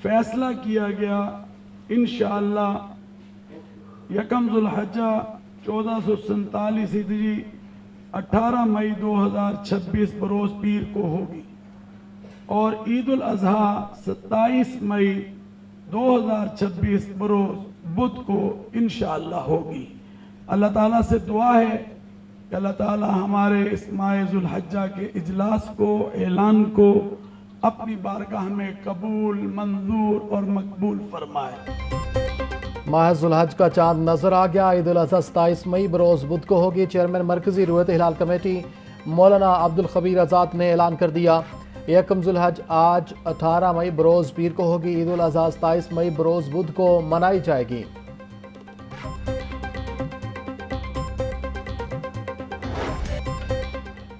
फैसला किया गया इंशाअल्लाह यकम ज़ुल्हज्जा 1447 हिजरी 18 मई 2026 बरोज़ पीर को होगी और ईद उल अज़हा 27 मई 2026 बरोज़ बुध को इंशाअल्लाह होगी। अल्लाह ताला से दुआ है कि अल्लाह ताला हमारे इस माह ज़ुल्हज्जा के इजलास को, ऐलान को अपनी बारगाह में कबूल, मंजूर और मकबूल फरमाए। माह ज़ुल्हज का चांद नजर आ गया। ईद उल अज़हा 27 मई बरोज़ बुध को होगी। चेयरमैन मरकजी रुयत हिलाल कमेटी मौलाना अब्दुल खबीर आज़ाद ने ऐलान कर दिया। यकम ज़ुल्हज आज 18 मई बरोज़ पीर को होगी। ईद उल अज़हा 27 मई बरोज़ बुध को मनाई जाएगी।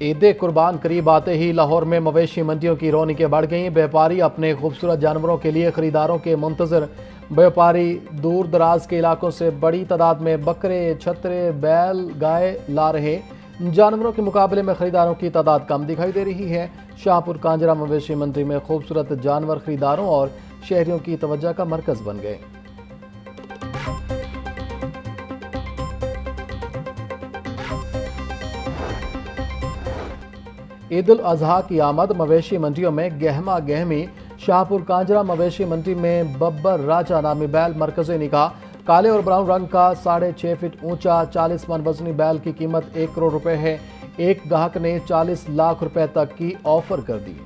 ईद कुर्बान करीब आते ही लाहौर में मवेशी मंडियों की रौनकें बढ़ गईं। व्यापारी अपने खूबसूरत जानवरों के लिए खरीदारों के मुंतजर। व्यापारी दूर दराज के इलाकों से बड़ी तादाद में बकरे, छतरे, बैल, गाय ला रहे। जानवरों के मुकाबले में खरीदारों की तादाद कम दिखाई दे रही है। शाहपुर कांजरा मवेशी मंडी में खूबसूरत जानवर खरीदारों और शहरियों की तवज्जो का मरकज बन गए। ईद उल अज़हा की आमद मवेशी मंडियों में गहमा गहमी। शाहपुर कांजरा मवेशी मंडी में बब्बर राजा नामी बैल मरकज़ी निगाह। काले और ब्राउन रंग का 6.5 फीट ऊंचा 40 मन वजनी बैल की कीमत 1 करोड़ रुपए है। एक गाहक ने 40 लाख रुपए तक की ऑफर कर दी।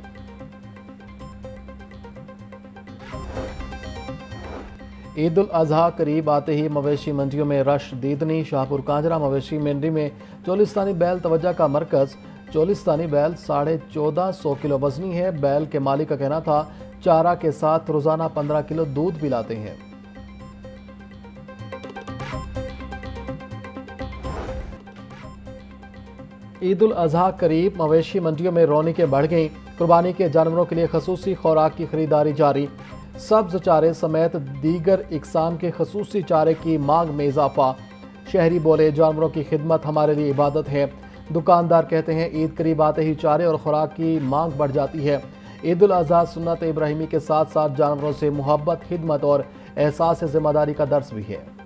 ईद उल अज़हा करीब आते ही मवेशी मंडियों में रश दीदनी। शाहपुर कांजरा मवेशी मंडी में चोलिस्तानी बैल तवज्जो का मरकज। चोलिस्तानी बैल 1450 किलो वजनी है। बैल के मालिक का कहना था चारा के साथ रोजाना 15 किलो दूध पिलाते हैं। ईद उल अज़हा करीब मवेशी मंडियों में रौनकें बढ़ गईं। कुर्बानी के जानवरों के लिए खसूसी खुराक की खरीदारी जारी। सब्ज चारे समेत दीगर इकसाम के खसूसी चारे की मांग में इजाफा। शहरी बोले जानवरों की खिदमत हमारे लिए इबादत है। दुकानदार कहते हैं ईद करीब आते ही चारे और खुराक की मांग बढ़ जाती है। ईद उल अज़हा सुन्नत इब्राहिमी के साथ साथ जानवरों से मोहब्बत, खिदमत और एहसास जिम्मेदारी का दर्स भी है।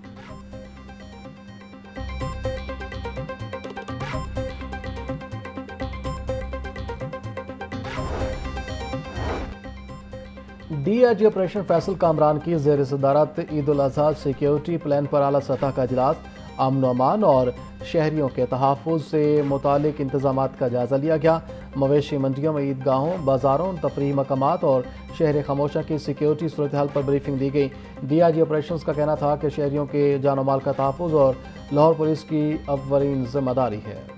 डीआईजी ऑपरेशन फैसल कामरान की ज़ेर सदारत ईद उल अज़हा सिक्योरिटी प्लान पर आला सतह का इजलास। अमन व अमान और शहरियों के तहफ़्फ़ुज़ से मुतालिक इंतज़ामात का जायज़ा लिया गया। मवेशी मंडियों में ईदगाहों, बाज़ारों, तफरीही मकामात और शहर खामोशा की सिक्योरिटी सूरत हाल पर ब्रीफिंग दी गई। डीआईजी ऑपरेशंस का कहना था कि शहरियों के जान माल का तहफ़्फ़ुज़ और लाहौर पुलिस की अव्वलीन जिम्मेदारी है।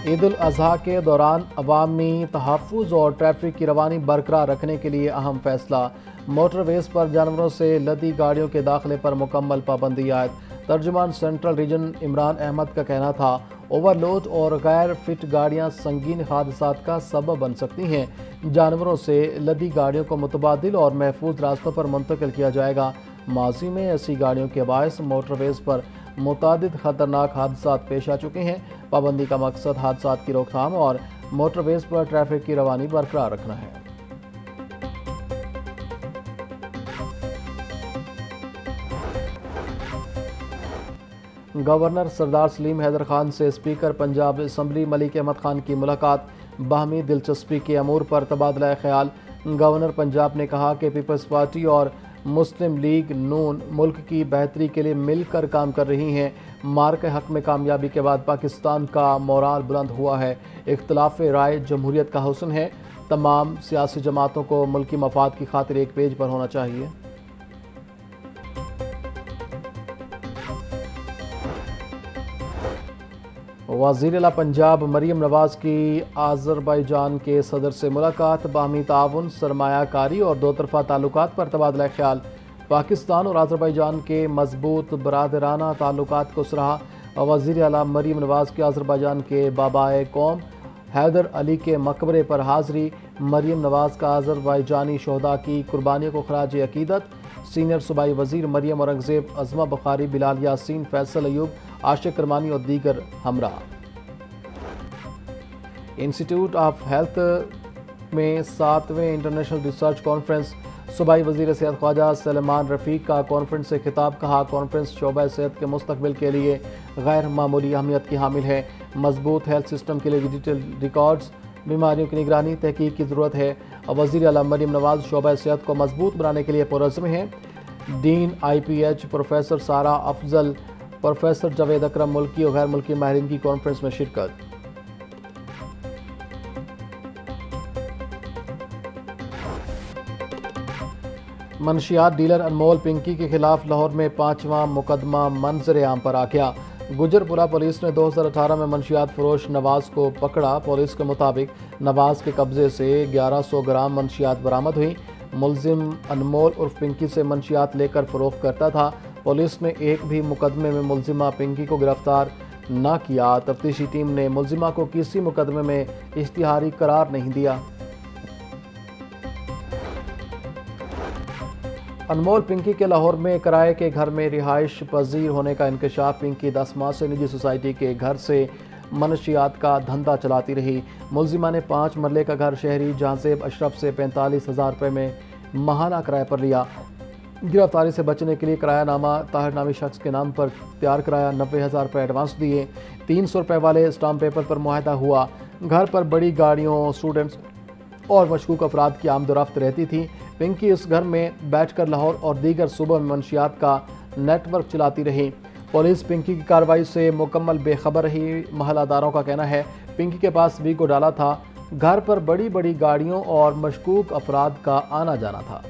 ईद उल अज़हा के दौरान अवामी तहफ़्फ़ुज़ और ट्रैफिक की रवानी बरकरार रखने के लिए अहम फैसला। मोटरवेज़ पर जानवरों से लदी गाड़ियों के दाखिले पर मुकम्मल पाबंदी आयद। तर्जुमान सेंट्रल रीजन इमरान अहमद का कहना था ओवरलोड और गैर फिट गाड़ियां संगीन हादसात का सबब बन सकती हैं। जानवरों से लदी गाड़ियों को मुतबादिल और महफूज रास्तों पर मुंतकिल किया जाएगा। माजी में ऐसी गाड़ियों के बायस मोटरवेज़ पर मुतादिद खतरनाक हादसात पेश आ चुके हैं। पाबंदी का मकसद हादसात की रोकथाम और मोटरवेज़ पर ट्रैफिक की रवानी बरकरार रखना है। गवर्नर सरदार सलीम हैदर खान से स्पीकर पंजाब असम्बली मलिक अहमद खान की मुलाकात। बाहमी दिलचस्पी के अमूर पर तबादला ख्याल। गवर्नर पंजाब ने कहा कि पीपल्स पार्टी और मुस्लिम लीग नून मुल्क की बेहतरी के लिए मिलकर काम कर रही हैं। मार्क हक में कामयाबी के बाद पाकिस्तान का मोराल बुलंद हुआ है। इख्तिलाफ राय जमहूरियत का हुस्न है। तमाम सियासी जमातों को मुल्की मफाद की खातिर एक पेज पर होना चाहिए। वज़ीर-ए-आला पंजाब मरीम नवाज की आज़रबाईजान के सदर से मुलाकात। बाहमी ताउन, सरमायाकारी और दो तरफ़ा ताल्लुकात पर तबादला ख्याल। पाकिस्तान और आज़रबाईजान के मजबूत बरादराना ताल्लुकात को सराहा। वज़ीर-ए-आला मरीम नवाज की आज़रबाईजान के बाबाए कौम हैदर अली के मकबरे पर हाज़री। मरीम नवाज का आज़रबाईजानी शोहदा की कुर्बानियों को खराज अकीदत। सीनियर सूबाई वज़ीर मरियम औरंगज़ेब, अज़मा बुखारी, बिलाल यासीन, फैसल अयूब, आशिक करमानी और दीगर हमरा। इंस्टीट्यूट ऑफ हेल्थ में 7वें इंटरनेशनल रिसर्च कॉन्फ्रेंस। सूबाई वज़ीर सेहत ख्वाजा सलेमान रफ़ीक का कॉन्फ्रेंस से खिताब। कहा, कॉन्फ्रेंस शोबा सेहत के मुस्तकबिल के लिए गैर मामूली अहमियत की हामिल है। मजबूत हेल्थ सिस्टम के लिए डिजिटल रिकॉर्ड्स, बीमारियों की निगरानी, तहकीक की ज़रूरत है। वज़ीर आला मरीम नवाज़ शोबा सेहत को मजबूत बनाने के लिए पुरज़्म हैं। डीन IPH प्रोफेसर सारा अफजल, प्रोफेसर जावेद अकरम मुल्की और गैर मुल्की माहिरीन की कॉन्फ्रेंस में शिरकत। मनशियात डीलर अनमोल पिंकी के खिलाफ लाहौर में 5वां मुकदमा मंजर आम पर आ गया। गुजरपुरा पुलिस ने 2018 में मनशियात फरोश नवाज को पकड़ा। पुलिस के मुताबिक नवाज के कब्जे से 1100 ग्राम मनशियात बरामद हुई। मुलजिम अनमोल उर्फ पिंकी से मनशियात लेकर फरोख्त करता था। पुलिस ने एक भी मुकदमे में मुलजिमा पिंकी को गिरफ्तार न किया। तफ्तीशी टीम ने मुलजिमा को किसी मुकदमे में इश्तिहारी करार नहीं दिया। अनमोल पिंकी के लाहौर में किराए के घर में रिहाइश पजीर होने का इंकशाफ। पिंकी 10 माह से निजी सोसाइटी के घर से मनशियात का धंधा चलाती रही। मुलजिमा ने 5 मरले का घर शहरी जहांजेब अशरफ से 45,000 रुपये में माहाना किराए पर लिया। गिरफ्तारी से बचने के लिए किरायानामा ताहिर नामी शख्स के नाम पर तैयार कराया। 90,000 रुपये एडवांस दिए। 300 रुपये वाले स्टाम्प पेपर पर मुआहदा हुआ। घर पर बड़ी गाड़ियों, स्टूडेंट्स और मशकूक अफराद की आमदोरफ्त रहती थी। पिंकी इस घर में बैठकर लाहौर और दीगर सूबों में मनशियात का नेटवर्क चलाती रही। पुलिस पिंकी की कार्रवाई से मुकम्मल बेखबर रही। महलादारों का कहना है पिंकी के पास वीगो डाला था। घर पर बड़ी बड़ी गाड़ियों और मशकूक अफराद का आना जाना था।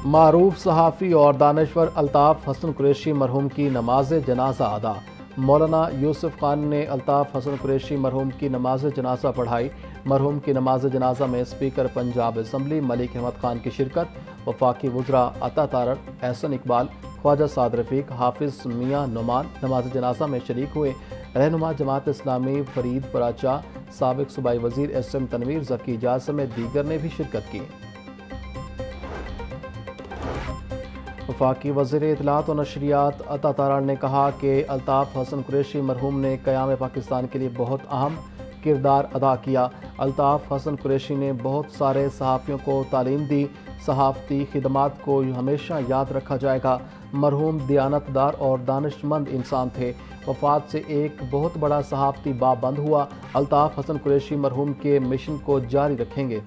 मारूफ सहाफ़ी और दानश्वर अल्ताफ़ हसन कुरैशी मरहूम की नमाज जनाजा अदा। मौलाना यूसुफ खान ने अल्ताफ़ हसन कुरैशी मरहूम की नमाज जनाजा पढ़ाई। मरहूम की नमाज जनाजा में स्पीकर पंजाब असम्बली मलिक अहमद खान की शिरकत। वफाकी वज़रा अता तारड़, एहसन इकबाल, ख्वाजा साद रफ़ीक, हाफिज़ मियाँ नुमान नमाज जनाजा में शरीक हुए। रहनुमा जमात इस्लामी फरीद पराचा, साबिक सूबाई वज़ीर SM तनवीर ज़की जाज समेत दीगर ने भी शिरकत की। वफाकी वज़ीर इत्तलात और नशरियात अता तारड़ ने कहा कि अल्ताफ़ हसन कुरैशी मरहूम ने क़याम पाकिस्तान के लिए बहुत अहम किरदार अदा किया। अल्ताफ़ हसन कुरैशी ने बहुत सारे सहाफ़ियों को तालीम दी। सहाफ़ती खिदमात को हमेशा याद रखा जाएगा। मरहूम दियानतदार और दानिशमंद इंसान थे। वफ़ात से एक बहुत बड़ा सहाफ़ती बाब बंद हुआ। अल्ताफ़ हसन कुरैशी मरहूम के मिशन को जारी रखेंगे।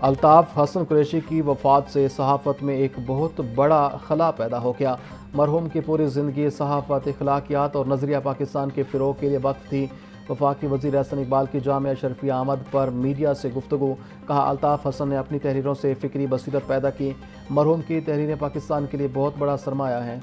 अल्ताफ़ हसन कुरैशी की वफ़ात से सहाफ़त में एक बहुत बड़ा खला पैदा हो गया। मरहूम की पूरी ज़िंदगी सहाफ़त, अखलाकियात और नज़रिया पाकिस्तान के फ़िरोग़ के लिए वक्त थी। वफाकी वज़ीर एहसन इकबाल की जामिया शरफिया आमद पर मीडिया से गुफ्तगू। कहा, अल्ताफ़ हसन ने अपनी तहरीरों से फ़िक्री बसीरत पैदा की। मरहूम की तहरीरें पाकिस्तान के लिए बहुत बड़ा सरमाया हैं।